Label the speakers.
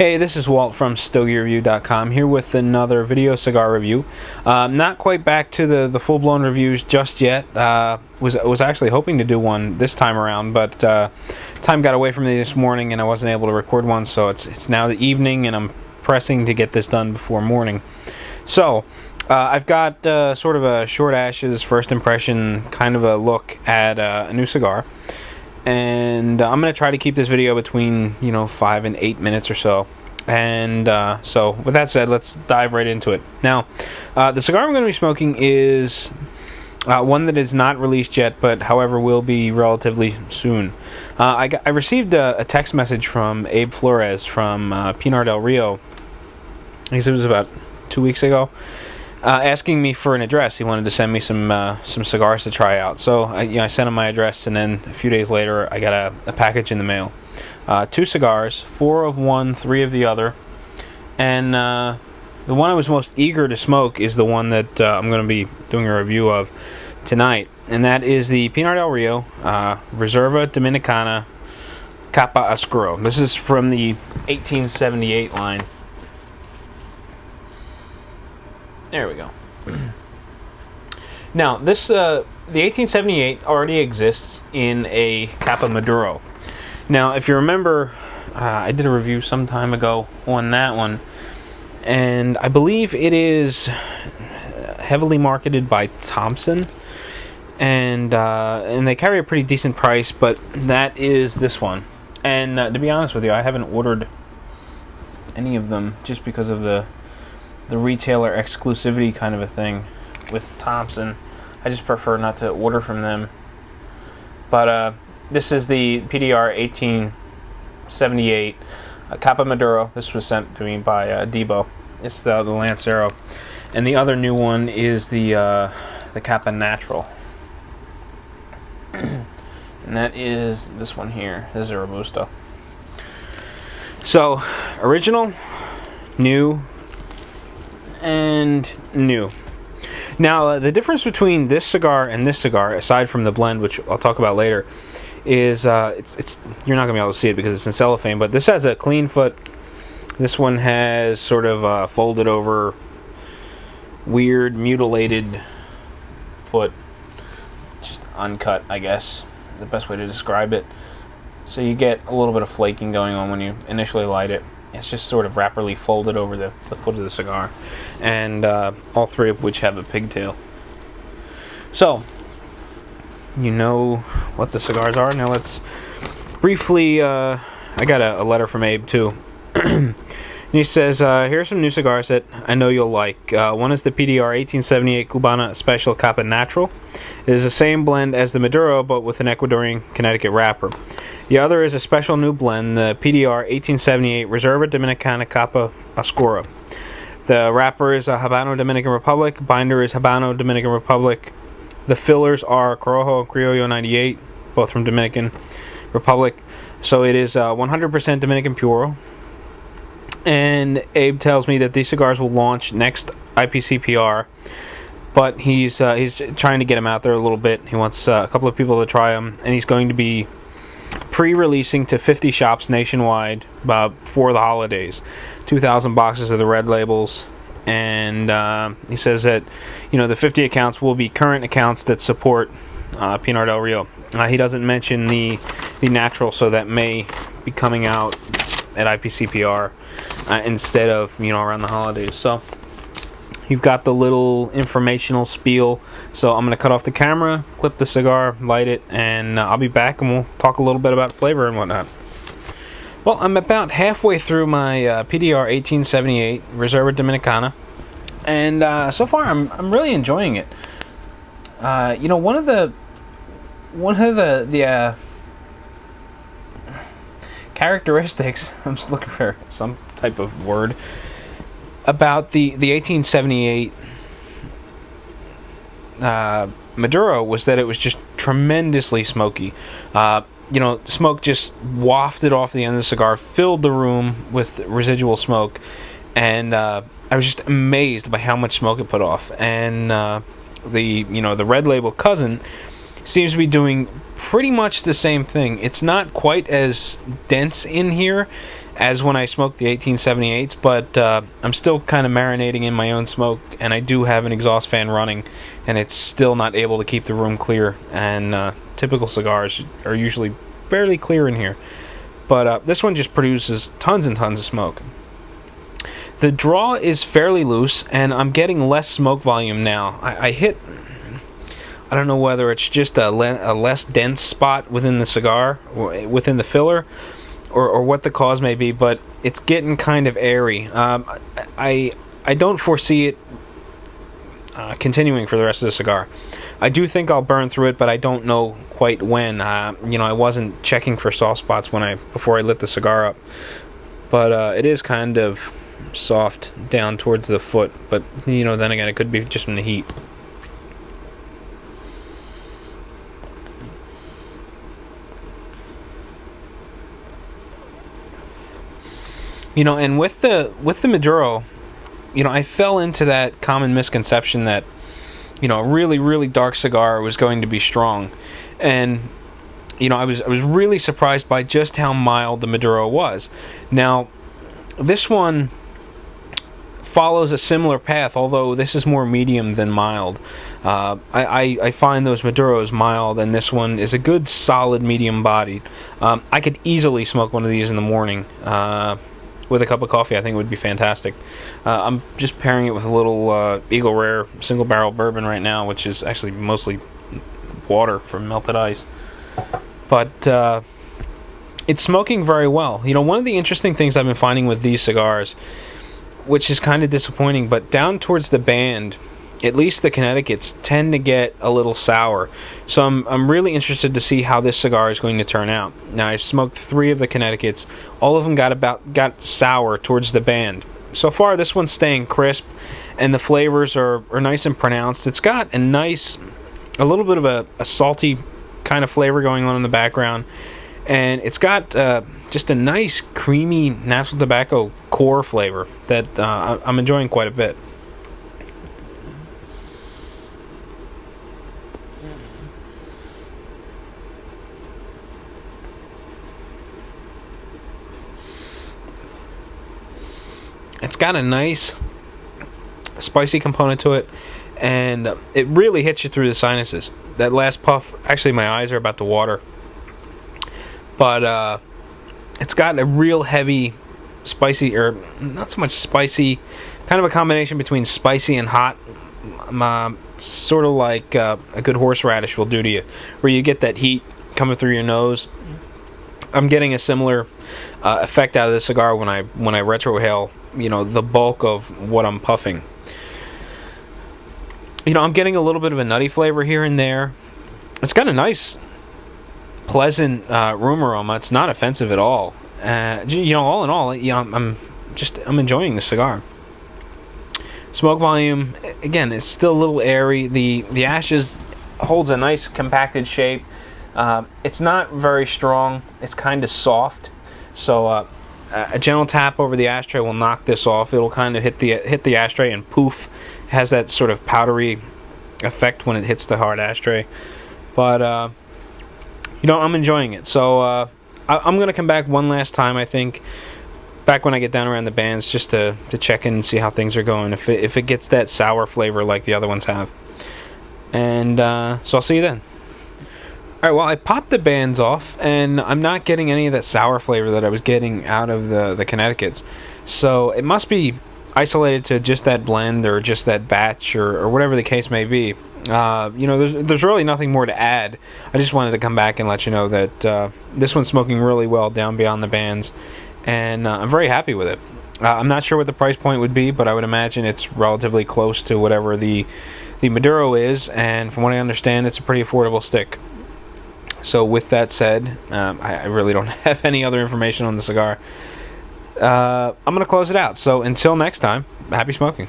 Speaker 1: Hey, this is Walt from StogieReview.com here with another video cigar review. Not quite back to the full-blown reviews just yet. Was actually hoping to do one this time around, but time got away from me this morning and I wasn't able to record one, so it's now the evening and I'm pressing to get this done before morning. So I've got sort of a short ashes first impression kind of a look at a new cigar. And I'm going to try to keep this video between 5 and 8 minutes or so. And so with that said, let's dive right into it. Now the cigar I'm going to be smoking is one that is not released yet, but however will be relatively soon. I received a text message from Abe Flores from Pinar del Rio. I guess it was about 2 weeks ago. Asking me for an address. He wanted to send me some cigars to try out. So I sent him my address, and then a few days later I got a package in the mail. 2 cigars, 4 of one, 3 of the other. And the one I was most eager to smoke is the one that I'm going to be doing a review of tonight. And that is the Pinar del Rio Reserva Dominicana Capa Oscura. This is from the 1878 line. There we go. Now, this the 1878 already exists in a Capa Maduro. Now, if you remember, I did a review some time ago on that one, and I believe it is heavily marketed by Thompson, and they carry a pretty decent price, but that is this one. And to be honest with you, I haven't ordered any of them just because of the retailer exclusivity kind of a thing with Thompson. I just prefer not to order from them. But this is the PDR 1878 Capa Maduro. This was sent to me by Debo. It's the Lancero, and the other new one is the Capa Natural, and that is this one here. This is a Robusto. So original, new, and new. Now the difference between this cigar and this cigar, aside from the blend, which I'll talk about later, is it's you're not gonna be able to see it because it's in cellophane, but this has a clean foot. This one has sort of folded over, weird mutilated foot, just uncut, I guess, the best way to describe it. So you get a little bit of flaking going on when you initially light it. It's just sort of rapidly folded over the foot of the cigar, and all 3 of which have a pigtail. So, you know what the cigars are. Now let's briefly, I got a letter from Abe too. And he says, here are some new cigars that I know you'll like. One is the PDR 1878 Cubana Special Capa Natural. It is the same blend as the Maduro, but with an Ecuadorian Connecticut wrapper. The other is a special new blend, the PDR 1878 Reserva Dominicana Capa Oscura. The wrapper is a Habano Dominican Republic, binder is Habano Dominican Republic. The fillers are Corojo and Criollo 98, both from Dominican Republic. So it is 100% Dominican Puro. And Abe tells me that these cigars will launch next IPCPR, but he's trying to get them out there a little bit. He wants a couple of people to try them, and he's going to be pre-releasing to 50 shops nationwide for the holidays. 2,000 boxes of the red labels, and he says that the 50 accounts will be current accounts that support Pinar del Rio. He doesn't mention the natural, so that may be coming out at IPCPR instead of around the holidays. So you've got the little informational spiel. So I'm going to cut off the camera, clip the cigar, light it, and I'll be back and we'll talk a little bit about flavor and whatnot. Well, I'm about halfway through my PDR 1878 Reserva Dominicana, and so far I'm really enjoying it. One of the characteristics, I'm just looking for some type of word, about the 1878 Maduro was that it was just tremendously smoky. Smoke just wafted off the end of the cigar, filled the room with residual smoke, and I was just amazed by how much smoke it put off. And the red label cousin seems to be doing pretty much the same thing. It's not quite as dense in here as when I smoked the 1878s, but I'm still kind of marinating in my own smoke, and I do have an exhaust fan running, and it's still not able to keep the room clear, and typical cigars are usually fairly clear in here. But this one just produces tons and tons of smoke. The draw is fairly loose, and I'm getting less smoke volume now. I don't know whether it's just a less dense spot within the cigar, within the filler, or what the cause may be, but it's getting kind of airy. I don't foresee it continuing for the rest of the cigar. I do think I'll burn through it, but I don't know quite when. I wasn't checking for soft spots before I lit the cigar up, but it is kind of soft down towards the foot. But then again, it could be just from the heat. And with the Maduro, I fell into that common misconception that a really, really dark cigar was going to be strong, and I was really surprised by just how mild the Maduro was. Now, this one follows a similar path, although this is more medium than mild. I find those Maduros mild, and this one is a good solid medium bodied. I could easily smoke one of these in the morning with a cup of coffee. I think it would be fantastic. I'm just pairing it with a little Eagle Rare single barrel bourbon right now, which is actually mostly water from melted ice. But it's smoking very well. One of the interesting things I've been finding with these cigars, which is kind of disappointing, but down towards the band, at least the Connecticut's tend to get a little sour. So I'm really interested to see how this cigar is going to turn out. Now, I've smoked 3 of the Connecticut's. All of them got sour towards the band. So far, this one's staying crisp, and the flavors are nice and pronounced. It's got a little bit of a salty kind of flavor going on in the background, and it's got just a nice creamy natural tobacco core flavor that I'm enjoying quite a bit. It's got a nice spicy component to it, and it really hits you through the sinuses. That last puff, actually my eyes are about to water, but it's got a real heavy spicy, or not so much spicy, kind of a combination between spicy and hot, sort of like a good horseradish will do to you, where you get that heat coming through your nose. I'm getting a similar effect out of the cigar when I retrohale the bulk of what I'm puffing. I'm getting a little bit of a nutty flavor here and there. It's got a nice pleasant room aroma. It's not offensive at all. All in all, I'm enjoying the cigar. Smoke volume, again, it's still a little airy. The ashes holds a nice compacted shape. It's not very strong. It's kind of soft. So a gentle tap over the ashtray will knock this off. It'll kind of hit the ashtray and poof. It has that sort of powdery effect when it hits the hard ashtray. But I'm enjoying it. So I'm gonna come back one last time, I think, back when I get down around the bands, just to check in and see how things are going. If it gets that sour flavor like the other ones have. And so I'll see you then. Alright, well, I popped the bands off, and I'm not getting any of that sour flavor that I was getting out of the Connecticut's. So it must be isolated to just that blend, or just that batch, or whatever the case may be. There's really nothing more to add. I just wanted to come back and let you know that this one's smoking really well down beyond the bands, and I'm very happy with it. I'm not sure what the price point would be, but I would imagine it's relatively close to whatever the Maduro is, and from what I understand, it's a pretty affordable stick. So with that said, I really don't have any other information on the cigar. I'm going to close it out. So until next time, happy smoking.